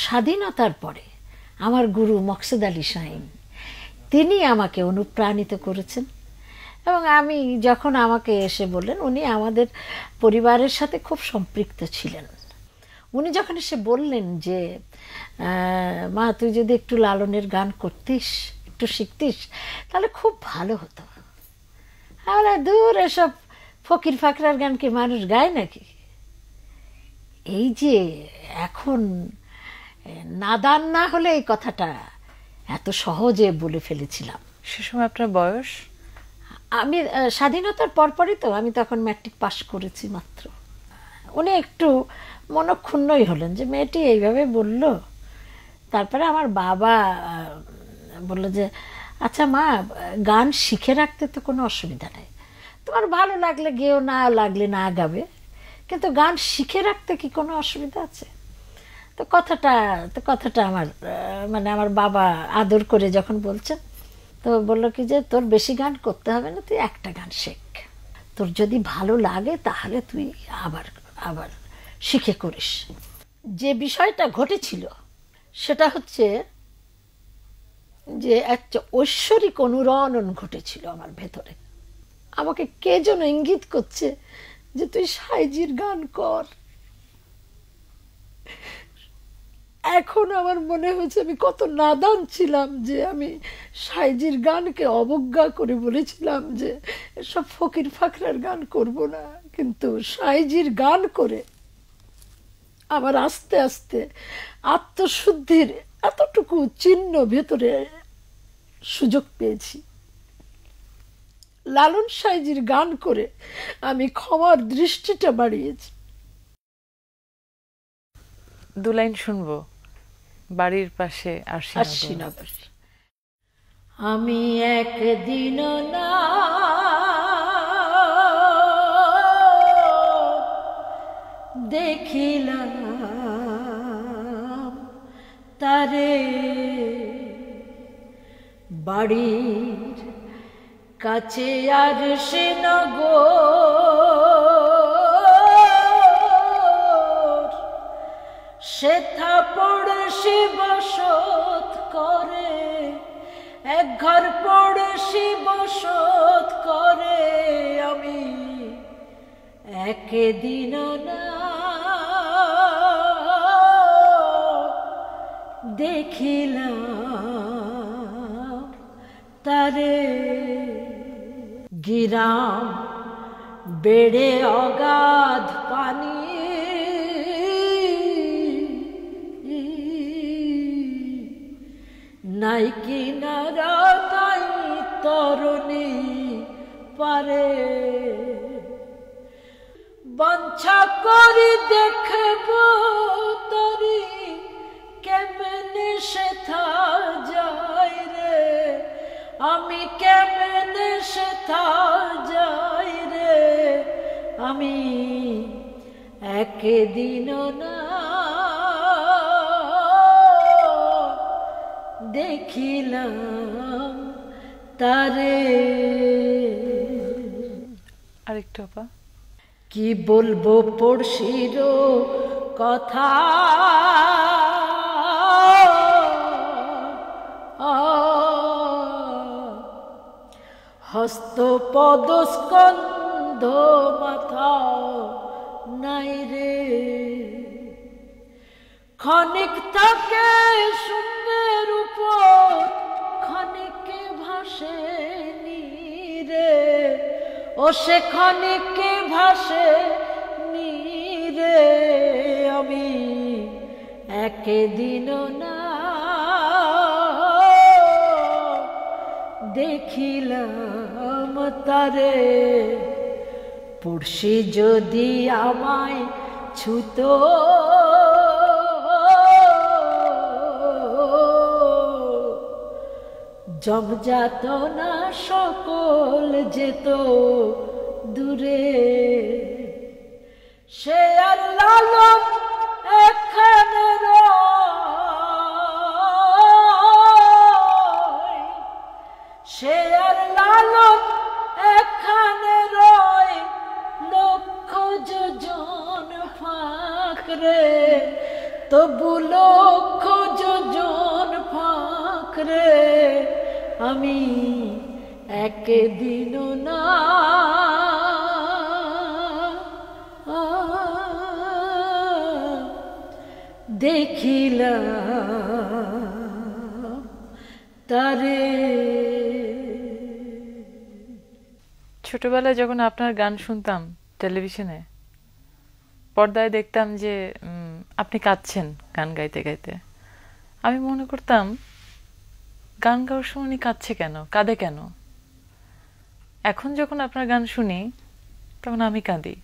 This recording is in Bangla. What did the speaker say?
স্বাধীনতার পরে আমার গুরু মকসুদ আলী শাহীন তিনি আমাকে অনুপ্রাণিত করেছেন। এবং আমি যখন আমাকে এসে বললেন, উনি আমাদের পরিবারের সাথে খুব সম্পৃক্ত ছিলেন, উনি যখন এসে বললেন যে মা তুই যদি একটু লালনের গান করতিস, একটু শিখতিস, তাহলে খুব ভালো হতো। আমরা দূর এসব ফকির ফাকরার গান কি মানুষ গায় নাকি? এই যে এখন নাদান না হলে এই কথাটা এত সহজে বলে ফেলেছিলাম। সে সময় আপনার বয়স? আমি স্বাধীনতার পরপরই তো, আমি তখন ম্যাট্রিক পাশ করেছি মাত্র। উনি একটু মনক্ষুণ্ণই হলেন যে মেয়েটি এইভাবে বলল। তারপরে আমার বাবা বলল যে আচ্ছা মা, গান শিখে রাখতে তো কোনো অসুবিধা নেই, তোমার ভালো লাগলে গেও, না লাগলে না গাবে, কিন্তু গান শিখে রাখতে কি কোনো অসুবিধা আছে? তো কথাটা আমার মানে আমার বাবা আদর করে যখন বলছেন, তো বললো কি যে তোর বেশি গান করতে হবে না, তুই একটা গান শেখ, তোর যদি ভালো লাগে তাহলে তুই আবার আবার শিখে করিস। যে বিষয়টা ঘটেছিল সেটা হচ্ছে যে একটা ঐশ্বরিক অনুরণন ঘটেছিল আমার ভেতরে। আমাকে কে যেন ইঙ্গিত করছে যে তুই সাইজির গান কর। এখন আমার মনে হয়েছে আমি কত নাদান ছিলাম যে আমি সাইজির গানকে অবজ্ঞা করে বলেছিলাম যে সব ফকির ফাকরার গান করব না। কিন্তু সাইজির গান করে আবার আস্তে আস্তে আত্মশুদ্ধির এতটুকু চিহ্ন ভেতরে সুযোগ পেয়েছি। লালন সাইজির গান করে আমি ক্ষমার দৃষ্টিটা বাড়িয়েছি। দু লাইন শুনবো। বাড়ির পাশে আশ্বিনগর। আমি একদিন না দেখিলাম তারে বাড়ির কাছে আর সে নগর, সেথা পড়শি বসত করে, এক ঘর পড়শি বসত করে। আমি একদিন না দেখিলাম তারে। গিরাম বেড়ে অগাধ পানি, নাই কিনারা তাই তরুণী পারে। বাঞ্ছা করি দেখব তরি কেমনে সেথা যাই রে, আমি কেমনে সেথা যাই রে। আমি একদিন না দেখিলাম তারে। আরেকটু আপা। কি বলবো পড়শির কথা, হস্ত পদ স্কন্ধ মাথা নাই রে। ক্ষণিক থাকে শূন্যের উপর, ক্ষণিকে ভাসে নীরে, ও সে ক্ষণিকে ভাসে নীরে। আমি একদিন না দেখিলাম তারে। পড়শি যদি আমায় ছুত, জমযাতনা সকল যেত দূরে। সে আর লালন এখানে রয়, সে আর লালন এখানে রয়, লক্ষ যোজন ফাঁকরে তবু লক্ষ আমি একদিনও না দেখিলাম তারে। ছোটবেলায় যখন আপনার গান শুনতাম টেলিভিশনে, পর্দায় দেখতাম যে আপনি কাঁদছেন গান গাইতে গাইতে। আমি মনে করতাম গান গাওয়ার সময় উনি কাঁদছে কেন, কাঁদে কেন। এখন যখন আপনার গান শুনি তখন আমি কাঁদি।